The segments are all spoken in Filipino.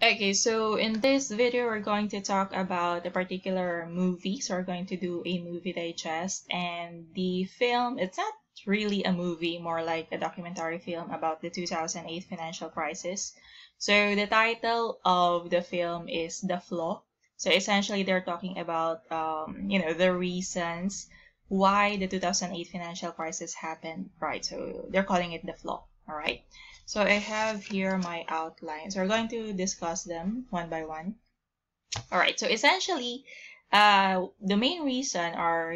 Okay, so in this video, we're going to talk about a particular movie. So we're going to do a movie digest, and the film, it's not really a movie, more like a documentary film about the 2008 financial crisis. So the title of the film is The Flaw. So essentially, they're talking about, the reasons why the 2008 financial crisis happened, right? So they're calling it The Flaw, all right? So I have here my outlines. We're going to discuss them one by one. All right. So essentially, the main reason or,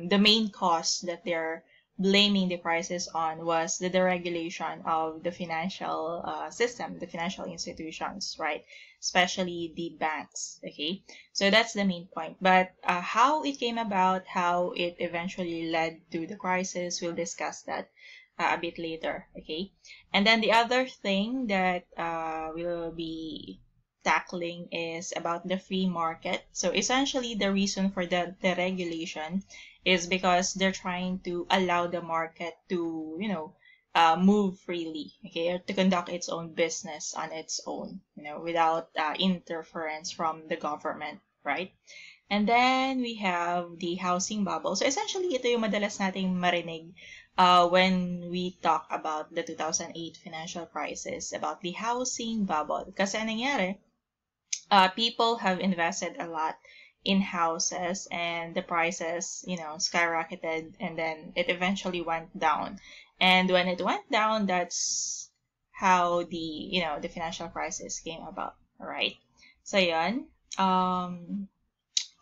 the main cause that they're blaming the crisis on was the deregulation of the financial system, the financial institutions, right? Especially the banks, okay? So that's the main point. But how it came about, how it eventually led to the crisis, we'll discuss that a bit later, okay? And then the other thing that we'll be tackling is about the free market. So essentially, the reason for the regulation is because they're trying to allow the market to, move freely, okay, or to conduct its own business on its own, without interference from the government, right? And then we have the housing bubble. So essentially, ito yung madalas nating marinig when we talk about the 2008 financial crisis, about the housing bubble. Kasi anong nangyari? People have invested a lot in houses and the prices, skyrocketed, and then it eventually went down. And when it went down, that's how the financial crisis came about, right? So, yun.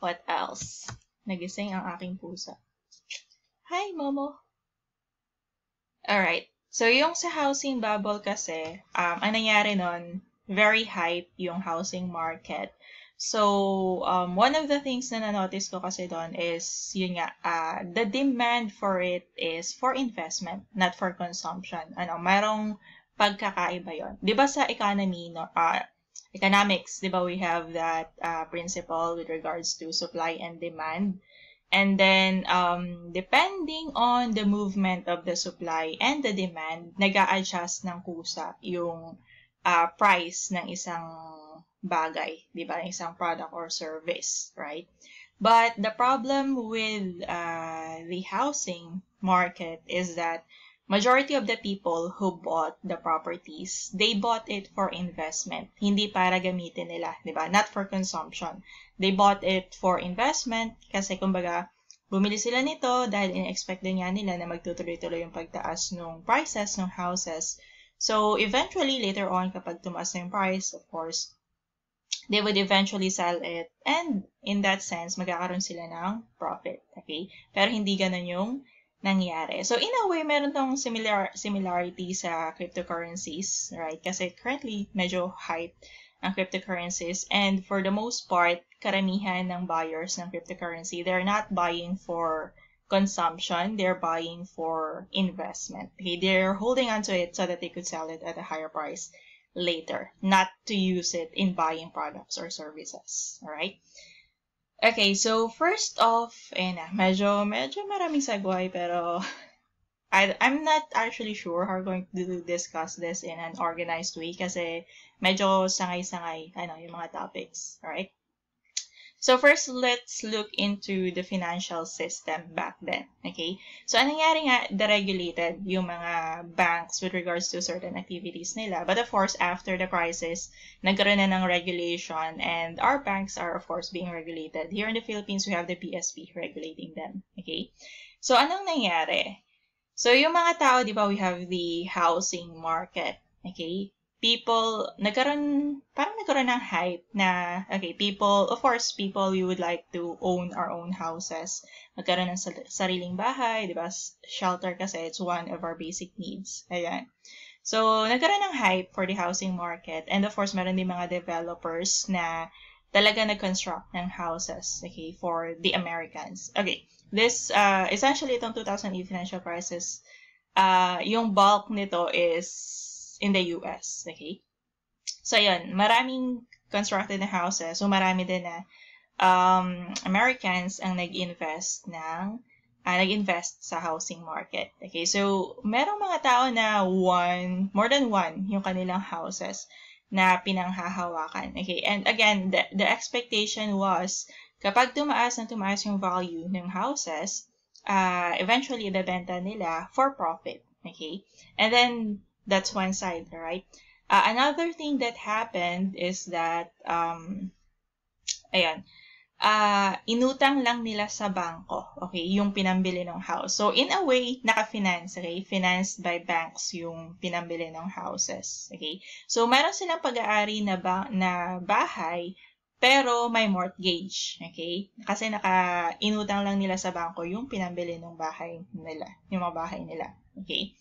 What else? Nagising ang aking pusa. Hi, Momo! Alright. So, yung sa housing bubble kasi, ang nangyari nun, very hype yung housing market. So, one of the things na na-notice ko kasi doon is, yun nga, the demand for it is for investment, not for consumption. Mayroong pagkakaiba yun. Di ba sa economy, economics, di ba we have that principle with regards to supply and demand. And then, depending on the movement of the supply and the demand, nag-a-adjust ng kusa yung price ng isang bagay, di ba? Isang product or service, right? But the problem with the housing market is that majority of the people who bought the properties, they bought it for investment. Hindi para gamitin nila, di ba? Not for consumption. They bought it for investment kasi kumbaga, bumili sila nito dahil in-expect din nga nila na magtutuloy-tuloy yung pagtaas ng prices ng houses. So, eventually, later on, kapag tumaas na yung price, of course, they would eventually sell it. And in that sense, magkakaroon sila ng profit, okay? Pero hindi ganun yung nangyari. So, in a way, meron tong similarity sa cryptocurrencies, right? Kasi currently, medyo hype ang cryptocurrencies. And for the most part, karamihan ng buyers ng cryptocurrency, they're not buying for consumption. They're buying for investment. Okay? They're holding onto it so that they could sell it at a higher price later, not to use it in buying products or services. Alright? Okay, so first off, medyo maraming segue, pero I'm not actually sure how we're going to discuss this in an organized way kasi medyo sangay-sangay, yung mga topics, alright? So first, let's look into the financial system back then, okay? So, anong nangyari nga, deregulated yung mga banks with regards to certain activities nila. But of course, after the crisis, nagkaroon na ng regulation and our banks are, of course, being regulated. Here in the Philippines, we have the PSP regulating them, okay? So, anong nangyari? So, yung mga tao, di ba, we have the housing market, okay? Nagkaroon ng hype na, okay, of course, we would like to own our own houses. Magkaroon ng sariling bahay, di ba? Shelter kasi, it's one of our basic needs. Ayan. So, nagkaroon ng hype for the housing market. And of course, meron din mga developers na talaga nag-construct ng houses, okay, for the Americans. Okay, this, essentially, itong 2008 financial crisis, yung bulk nito is in the US, okay? So, yun, maraming constructed na houses. So, marami din na Americans ang nag-invest sa housing market. Okay, so, merong mga tao na more than one, yung kanilang houses na pinanghahawakan. Okay? And again, the expectation was kapag tumaas yung value ng houses, eventually ibebenta nila for profit. Okay? And then that's one side, right? Another thing that happened is that inutang lang nila sa bangko, okay, yung pinambili ng house. So, in a way, naka-finance, okay? Financed by banks yung pinambili ng houses, okay? So, meron silang pag-aari na bahay, pero may mortgage, okay? Kasi inutang lang nila sa bangko yung pinambili ng bahay nila, yung mga bahay nila, okay?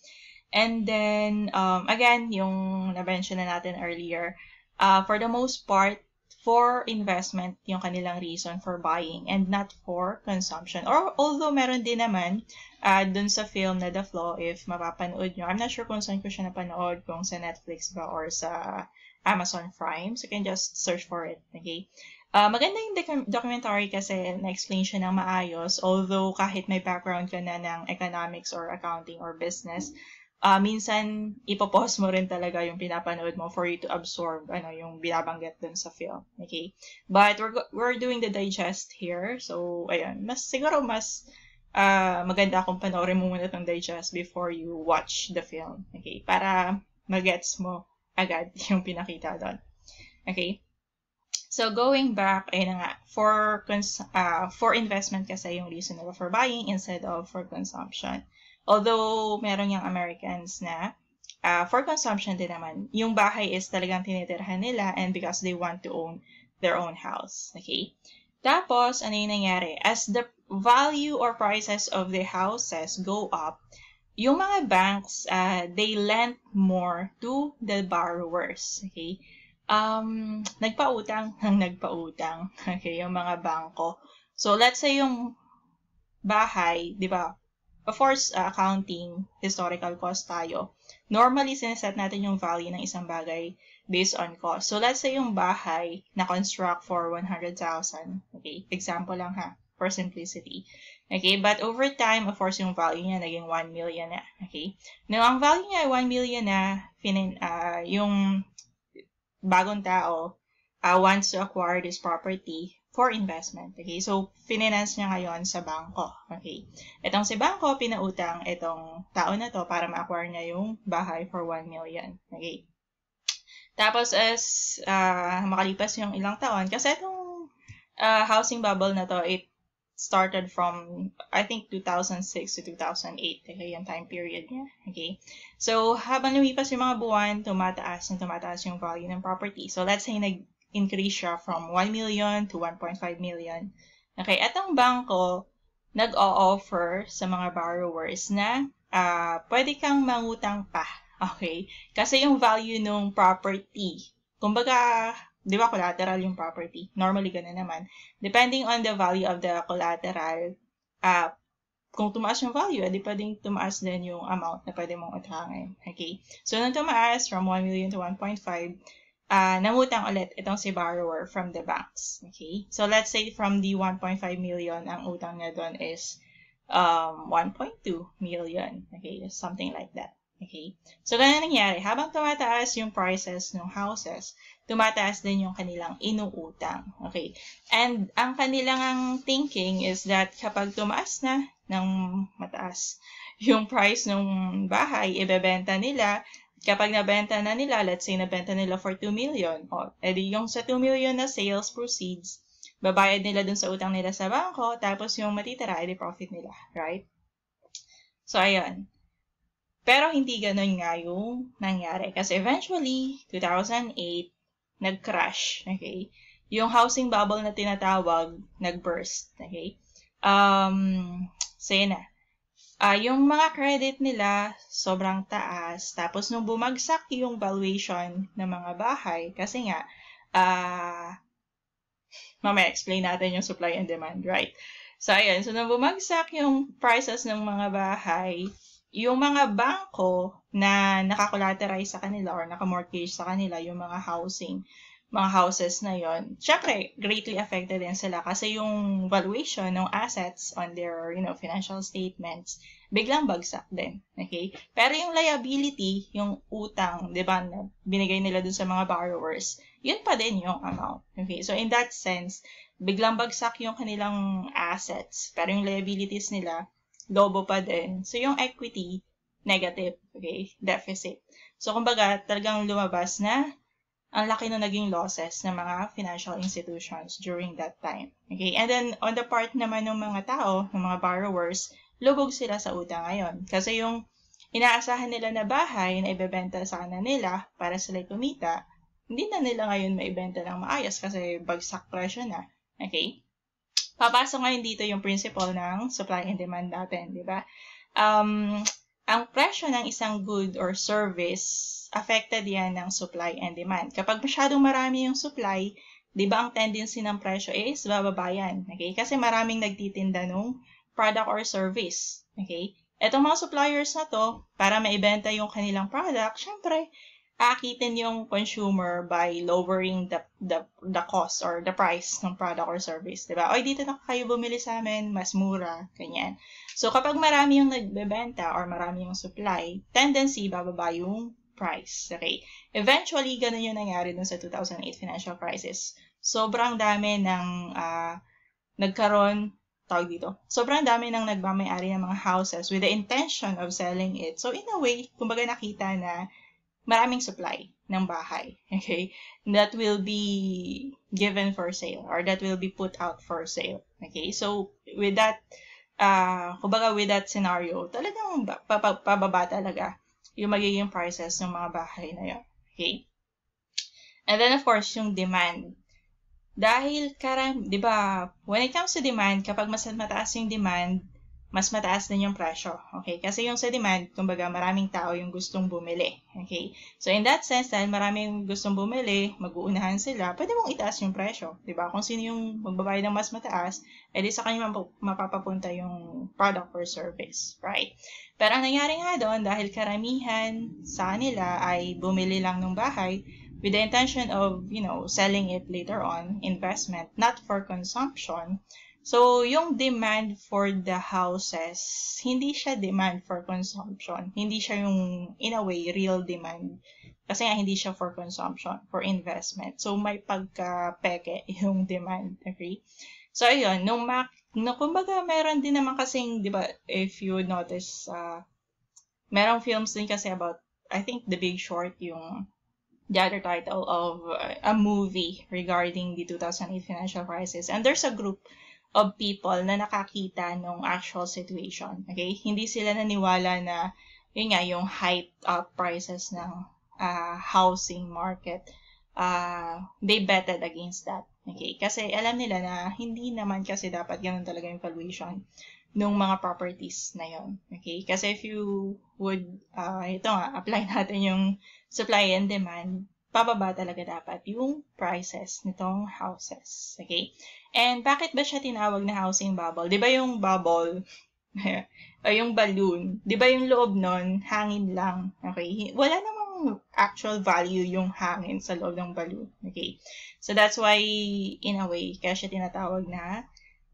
And then, again, yung na-mention na natin earlier, for the most part, for investment yung kanilang reason for buying and not for consumption. Or although meron din naman dun sa film na The Flaw, if mapapanood nyo, I'm not sure kung saan ko siya napanood, kung sa Netflix ba or sa Amazon Prime. So you can just search for it. Okay? Maganda yung documentary kasi na-explain siya ng maayos. Although kahit may background ka na ng economics or accounting or business, minsan ipopause mo rin talaga yung pinapanood mo for you to absorb yung binabanggit dun sa film. Okay? But we're doing the digest here. So, ayun. Siguro mas maganda kung panoorin mo muna itong digest before you watch the film. Okay? Para magets mo agad yung pinakita doon. Okay? So, going back, ayun nga, for investment kasi yung reason nila for buying instead of for consumption. Although, meron yung Americans na for consumption din naman, yung bahay is talagang tinitirhan nila and because they want to own their own house. Okay? Tapos, ano yung nangyari? As the value or prices of the houses go up, yung mga banks, they lent more to the borrowers. Okay? Nagpautang. Okay? Yung mga bangko. So, let's say yung bahay, di ba? Of course, accounting, historical cost tayo. Normally, sineset natin yung value ng isang bagay based on cost. So, let's say yung bahay na-construct for 100,000. Okay? Example lang ha, for simplicity. Okay? But over time, of course, yung value niya naging 1 million na. Okay? Now, ang value niya ay 1 million na, yung bagong tao wants to acquire this property for investment. Okay? So, finance niya ngayon sa bangko. Okay? Itong si bangko, pinautang itong tao na to para ma-acquire niya yung bahay for 1 million. Okay? Tapos, as makalipas yung ilang taon, kasi itong housing bubble na to, it started from, I think, 2006 to 2008. Okay? Yung time period niya. Okay? So, habang lumipas yung mga buwan, tumataas yung value ng property. So, let's say, increase siya from 1 million to 1.5 million. Okay, atong bangko, nag-o-offer sa mga borrowers na pwede kang mangutang pa. Okay? Kasi yung value ng property, kumbaga, di ba collateral yung property? Normally, ganun naman. Depending on the value of the collateral, kung tumaas yung value, di pwedeng tumaas din yung amount na pwede mong utangin. Okay? So, nung tumaas from 1 million to 1.5, nangutang ulit itong si borrower from the banks. Okay? So, let's say from the 1.5 million, ang utang niya doon is 1.2 million. Okay? Something like that. Okay? So, ganun nangyari. Habang tumataas yung prices ng houses, tumataas din yung kanilang inuutang. Okay? And ang kanilang thinking is that kapag tumaas na ng mataas yung price ng bahay, ibebenta nila. Kapag nabenta na nila, let's say nabenta nila for 2 million, edi yung sa 2 million na sales proceeds, babayad nila dun sa utang nila sa bangko, tapos yung matitira, edi profit nila, right? So, ayun. Pero hindi ganun nga yung nangyari. Kasi eventually, 2008, nag-crash, okay? Yung housing bubble na tinatawag, nag-burst, okay? So, yun na. Yung mga credit nila, sobrang taas. Tapos, nung bumagsak yung valuation ng mga bahay, kasi nga, mamaya explain natin yung supply and demand, right? So, ayun. So, nung bumagsak yung prices ng mga bahay, yung mga bangko na nakakollaterize sa kanila or nakamortgage sa kanila, yung mga houses na yon, syempre, greatly affected din sila kasi yung valuation ng assets on their, financial statements biglang bagsak din. Okay? Pero yung liability, yung utang, di ba, na binigay nila dun sa mga borrowers, yun pa din yung amount. Okay? So, in that sense, biglang bagsak yung kanilang assets, pero yung liabilities nila, lobo pa din. So, yung equity, negative. Okay? Deficit. So, kumbaga, talagang lumabas na ang laki na naging losses ng mga financial institutions during that time. Okay? And then, on the part naman ng mga tao, ng mga borrowers, lubog sila sa utang ngayon. Kasi yung inaasahan nila na bahay na ibebenta sa kanila para sila kumita, hindi na nila ngayon maibenta ng maayos kasi bagsak presyo na. Okay? Papasok ngayon dito yung principle ng supply and demand natin, di ba? Ang presyo ng isang good or service, affected yan ng supply and demand. Kapag masyadong marami yung supply, di ba ang tendency ng presyo is bababa yan. Okay? Kasi maraming nagtitinda ng product or service. Okay? Etong mga suppliers na to, para maibenta yung kanilang product, syempre, aakitin yung consumer by lowering the cost or the price ng product or service. Diba? Oy, dito na kayo bumili sa amin, mas mura, ganyan. So, kapag marami yung nagbebenta or marami yung supply, tendency, bababa yung price. Okay? Eventually, ganun yung nangyari dun sa 2008 financial crisis. Sobrang dami ng sobrang dami ng nagmamayari ng mga houses with the intention of selling it. So, in a way, kumbaga nakita na maraming supply ng bahay, okay, that will be given for sale or that will be put out for sale, okay. So, with that, kumbaga with that scenario, talagang pababa talaga yung magiging prices ng mga bahay na yun, okay. And then, of course, yung demand. Dahil, di ba, when it comes to demand, kapag mas mataas yung demand, mas mataas din yung presyo. Okay? Kasi yung sa demand, kumbaga maraming tao yung gustong bumili. Okay? So, in that sense, dahil maraming gustong bumili, mag-uunahan sila, pwede mong itaas yung presyo. Diba? Kung sino yung magbabayad ng mas mataas, edi sa kanya mapapapunta yung product or service. Right? Pero ang nangyari nga doon, dahil karamihan sa kanila ay bumili lang ng bahay with the intention of, selling it later on, investment, not for consumption. So, yung demand for the houses, hindi siya demand for consumption. Hindi siya yung, in a way, real demand. Kasi nga, hindi siya for consumption, for investment. So, may pagka-peke yung demand. Okay? So, ayun, kumbaga, meron din naman kasing, di ba, if you notice, merong films din kasi about, I think, The Big Short, yung the other title of a movie regarding the 2008 financial crisis. And there's a group of people na nakakita ng actual situation. Okay? Hindi sila naniwala na, yun nga, yung hyped up prices ng housing market. They betted against that. Okay? Kasi alam nila na hindi naman kasi dapat ganun talaga yung valuation ng mga properties na yun. Okay? Kasi if you would, apply natin yung supply and demand, pababa talaga dapat yung prices nitong houses. Okay? And bakit ba siya tinawag na housing bubble? Di ba yung bubble, o yung balloon, di ba yung loob nun, hangin lang. Okay? Wala namang actual value yung hangin sa loob ng balloon. Okay? So that's why, in a way, kaya siya tinatawag na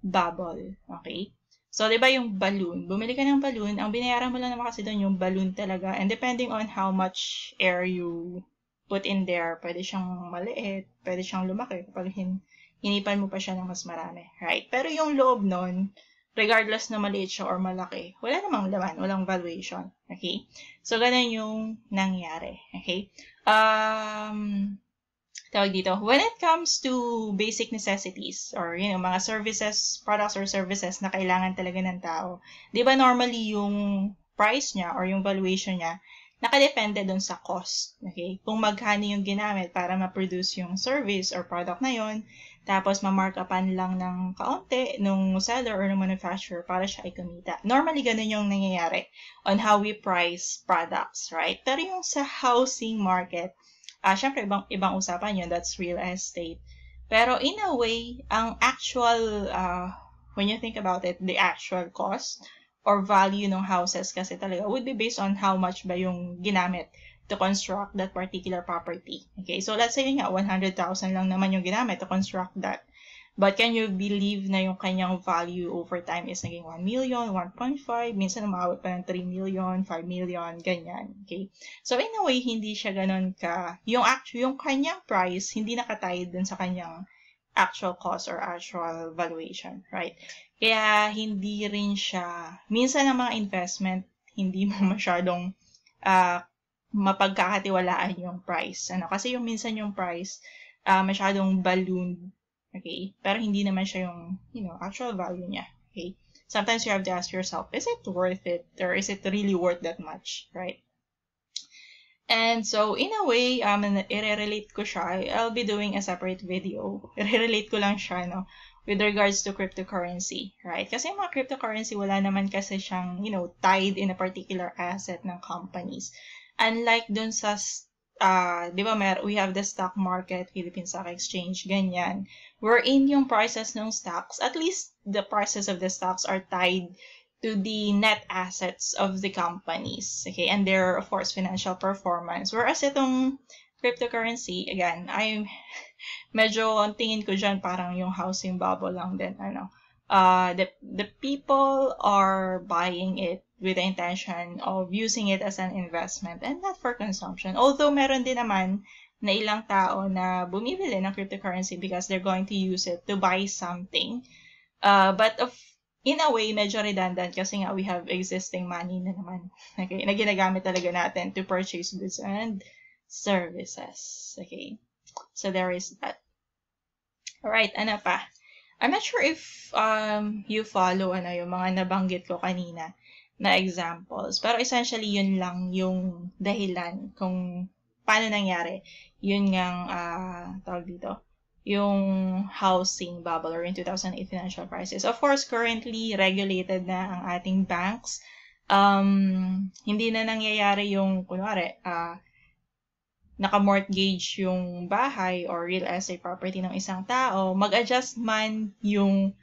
bubble. Okay? So, di ba yung balloon? Bumili ka ng balloon, ang binayaran mo lang naman kasi doon yung balloon talaga. And depending on how much air you put in there, pwede siyang maliit, pwede siyang lumaki kapag hinipan mo pa siya ng mas marami. Right? Pero yung loob nun, regardless na maliit siya or malaki, wala namang laman, walang valuation. Okay? So, ganun yung nangyari. Okay? Tawag dito, when it comes to basic necessities or, mga services, products or services na kailangan talaga ng tao, di ba normally yung price niya or yung valuation niya, nakadepende dun sa cost. Okay? Kung magkano yung ginamit para ma-produce yung service or product na yun, tapos ma-markupan lang ng kaunti nung seller or ng manufacturer para siya ay kumita. Normally, ganun yung nangyayari on how we price products, right? Pero yung sa housing market, syempre, ibang usapan yun, that's real estate. Pero in a way, ang actual, when you think about it, the actual cost or value ng houses kasi talaga would be based on how much ba yung ginamit to construct that particular property. Okay, so let's say nga 100,000 lang naman yung ginamit to construct that. But can you believe na yung kanyang value over time is naging 1 million, 1.5, minsan umabot pa ng 3 million, 5 million, ganyan. Okay? So, in a way, hindi siya ganun ka, yung kanyang price, hindi nakatied dun sa kanyang actual cost or actual valuation, right? Kaya, hindi rin siya, minsan ang mga investment, hindi mo masyadong mapagkakatiwalaan yung price. Kasi yung minsan yung price, masyadong ballooned, okay? Pero hindi naman siya yung, actual value niya, okay? Sometimes you have to ask yourself, is it worth it? Or is it really worth that much, right? And so, in a way, i-relate ko siya. I'll be doing a separate video. I-relate ko lang siya, with regards to cryptocurrency, right? Kasi yung mga cryptocurrency, wala naman kasi siyang, tied in a particular asset ng companies. Unlike dun sa, di ba, we have the stock market, Philippine Stock Exchange, ganyan. Wherein yung prices ng stocks, at least the prices of the stocks are tied to the net assets of the companies, okay? And their, of course, financial performance. Whereas itong cryptocurrency, again, medyo ang tingin ko dyan parang yung housing bubble lang din, the people are buying it with the intention of using it as an investment and not for consumption. Although meron din naman na ilang tao na bumibili ng cryptocurrency because they're going to use it to buy something. But in a way, medyo redundant kasi nga we have existing money na naman. Okay? Na ginagamit talaga natin to purchase goods and services. Okay? So there is that. Alright, ano pa? I'm not sure if you follow yung mga nabanggit ko kanina na examples. Pero essentially, yun lang yung dahilan kung paano nangyari. Yun ngang, tawag dito, yung housing bubble or yung 2008 financial crisis. Of course, currently, regulated na ang ating banks. Hindi na nangyayari yung, kunwari, naka-mortgage yung bahay or real estate property ng isang tao, mag-adjust man yung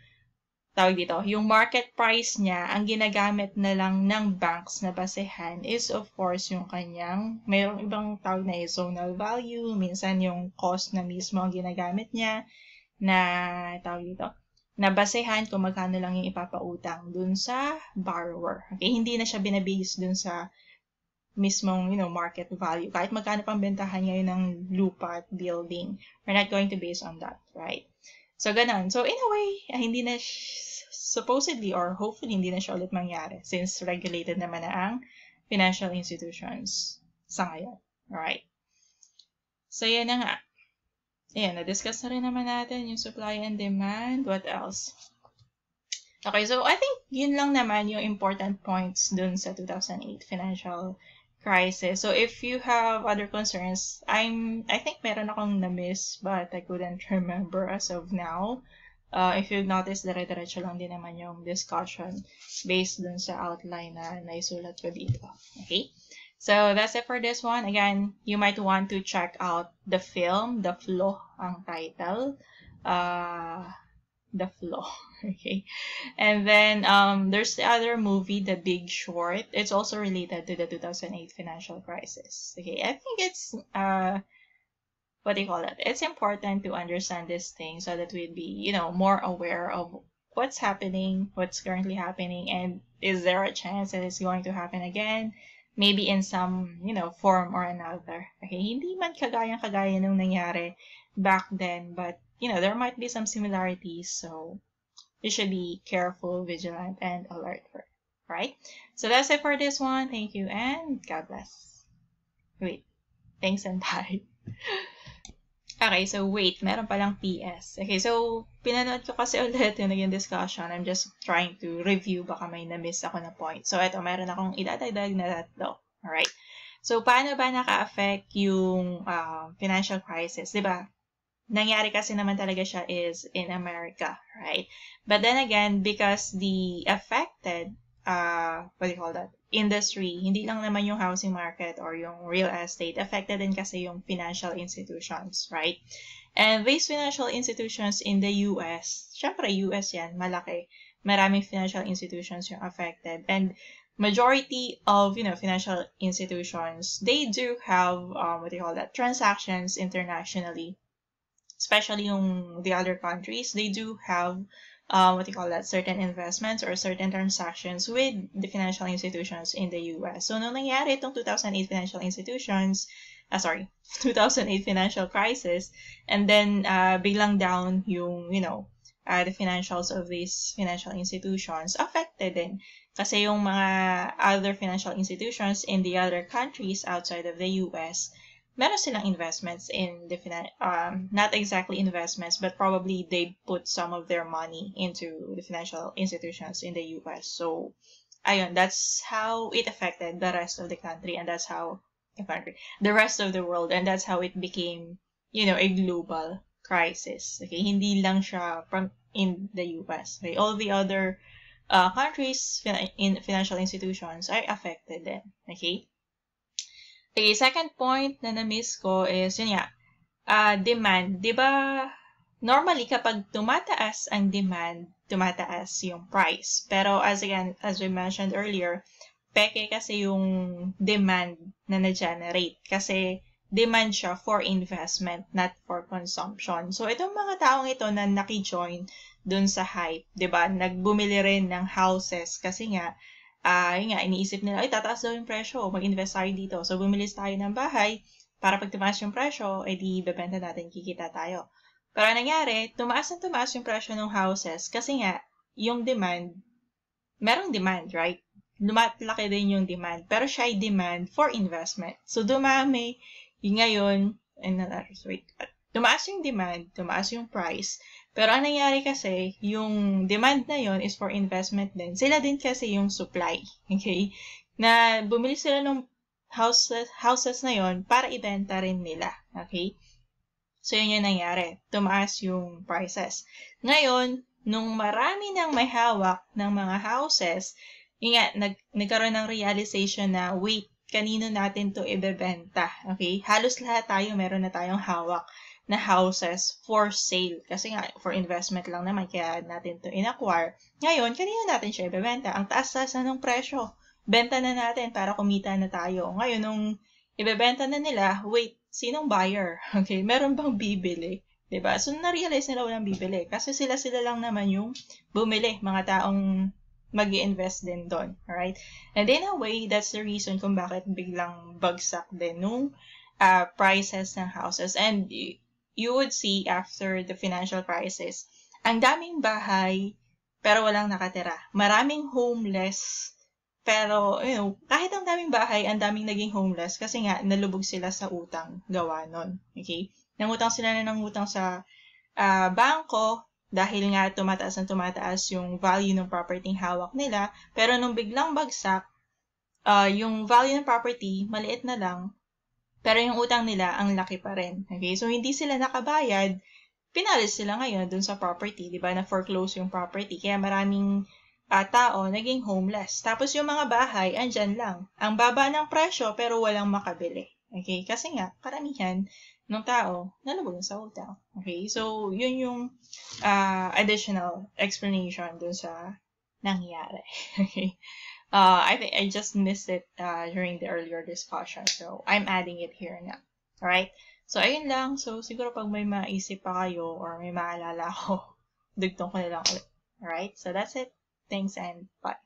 tawag dito, yung market price niya, ang ginagamit na lang ng banks na basehan is of course yung kanyang, mayroong ibang tawag na zonal value, minsan yung cost na mismo ang ginagamit niya na tawag dito, na basehan kung magkano lang yung ipapautang dun sa borrower. Okay, hindi na siya binabase dun sa mismong, market value. Kahit magkano pang bentahan ngayon ng lupa at building, we're not going to base on that, right? So, ganun. So, in a way, hindi na supposedly or hopefully hindi na siya ulit mangyari since regulated naman na ang financial institutions sa ngayon. Alright. So, yan na nga. Ayan, na-discuss na rin naman natin yung supply and demand. What else? Okay, so I think yun lang naman yung important points dun sa 2008 financial crisis. So, if you have other concerns, I think meron akong na-miss, but I couldn't remember as of now. If you've noticed, dire-diretso lang din naman yung discussion based dun sa outline na naisulat ko dito. Okay? So, that's it for this one. Again, you might want to check out the film, The Flaw, ang title. The Flaw. Okay. And then, there's the other movie, The Big Short. It's also related to the 2008 financial crisis. Okay. I think it's, what do you call that? It's important to understand this thing so that we'd be, more aware of what's happening, what's currently happening, and is there a chance that it's going to happen again? Maybe in some, form or another. Okay. Hindi man kagaya nung nangyari back then, but there might be some similarities, so you should be careful, vigilant, and alert for it, right? So that's it for this one. Thank you, and God bless. Wait. Thanks and bye. Okay, so wait. Meron palang PS. Okay, so pinanood ko kasi ulit yung naging discussion. I'm just trying to review. Baka may na-miss ako na point. So, eto, meron akong idadagdag na tatlo. Alright? So, paano ba naka-affect yung financial crisis? Diba? Nangyari kasi naman talaga siya is in America, right? But then again, because the affected, industry, hindi lang naman yung housing market or yung real estate, affected din kasi yung financial institutions, right? And these financial institutions in the US, syempre US yan, malaki. Maraming financial institutions yung affected. And majority of, financial institutions, they do have, transactions internationally. especially yung the other countries, they do have what you call that, certain investments or certain transactions with the financial institutions in the US. So, nung nangyari itong 2008 financial institutions, 2008 financial crisis, and then biglang down yung, the financials of these financial institutions, affected din. Kasi yung mga other financial institutions in the other countries outside of the US, meron silang investments in the not exactly investments, but probably they put some of their money into the financial institutions in the US. So, ayun, that's how it affected the rest of the country, and that's how the rest of the world, and that's how it became, a global crisis. Okay, hindi lang siya from in the US. Okay, all the other countries in financial institutions are affected then. Okay. Okay, second point na na-miss ko is, yun nga, demand. Diba, normally kapag tumataas ang demand, tumataas yung price. Pero as we mentioned earlier, peke kasi yung demand na na-generate. Kasi demand siya for investment, not for consumption. So, itong mga taong ito na naki-join dun sa hype, diba, nagbumili rin ng houses kasi nga, yun nga, iniisip nila, tataas daw yung presyo, mag-invest tayo dito. So, bumili tayo ng bahay para pag tumaas yung presyo, di bebenta natin, kikita tayo. Pero nangyari, tumaas yung presyo ng houses kasi nga, yung demand, merong demand, right? Lumalaki din yung demand, pero siya ay demand for investment. So, dumami, yung ngayon, tumaas yung demand, tumaas yung price, pero ang nangyari kasi, yung demand na yon is for investment din. Sila din kasi yung supply, okay? Na bumili sila ng houses na yon para ibenta rin nila, okay? So, yun yung nangyari. Tumaas yung prices. Ngayon, nung marami nang may hawak ng mga houses, yun nga, nagkaroon ng realization na, wait, kanino natin to ibebenta, okay? Halos lahat tayo, meron na tayong hawak na houses for sale. Kasi nga, for investment lang naman, kaya natin to in-acquire. Ngayon, kanina natin siya ibebenta. Ang taas-taas na ng presyo. Benta na natin para kumita na tayo. Ngayon, nung ibebenta na nila, wait, sinong buyer? Okay, meron bang bibili? Diba? So, na-realize nila walang bibili. Kasi sila lang naman yung bumili. Mga taong mag-i-invest din doon. Alright? And in a way, that's the reason kung bakit biglang bagsak din nung prices ng houses. And you would see after the financial crisis, ang daming bahay, pero walang nakatira. Maraming homeless, pero, kahit ang daming bahay, ang daming naging homeless kasi nga, nalubog sila sa utang gawa nun. Okay? Nangutang sila na nangutang sa bangko dahil nga tumataas yung value ng property hawak nila, pero nung biglang bagsak, yung value ng property, maliit na lang, pero yung utang nila, ang laki pa rin. Okay? So, hindi sila nakabayad. Pinalis sila ngayon dun sa property. Diba? Na-foreclose yung property. Kaya maraming tao naging homeless. Tapos yung mga bahay, andyan lang. Ang baba ng presyo, pero walang makabili. Okay? Kasi nga, karamihan ng tao, nalubog sa utang. Okay? So, yun yung additional explanation dun sa nangyari. Okay? I think I just missed it during the earlier discussion. So, I'm adding it here now. Alright? So, ayun lang. So, siguro pag may maisip pa kayo or may maalala ako, dugtong ko na lang ulit. Alright? So, that's it. Thanks and bye.